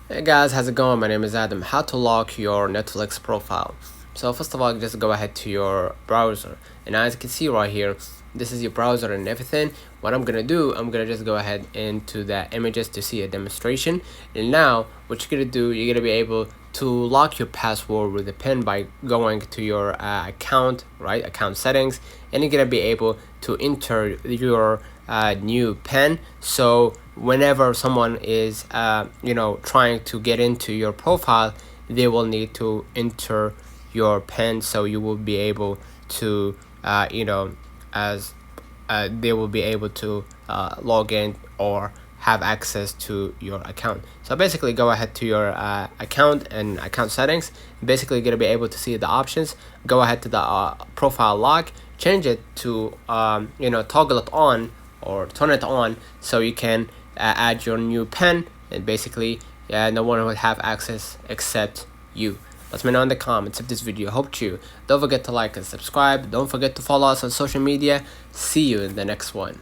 Hey guys, how's it going? My name is Adam. How to lock your Netflix profile. So first of all, just go ahead to your browser, and as you can see right here, this is your browser and everything. What I'm gonna do, I'm gonna just go ahead into the images to see a demonstration. And now what you're gonna do, you're gonna be able to lock your password with a pin by going to your account, right? Account settings, and you're gonna be able to enter your new pin. So whenever someone is trying to get into your profile, they will need to enter your pin, so you will be able to as they will be able to log in or have access to your account. So basically go ahead to your account and account settings. Basically you're gonna be able to see the options. Go ahead to the profile lock, change it to toggle it on or turn it on, so you can add your new pin, and basically no one will have access except you. Let me know in the comments if this video helped you. Don't forget to like and subscribe. Don't forget to follow us on social media. See you in the next one.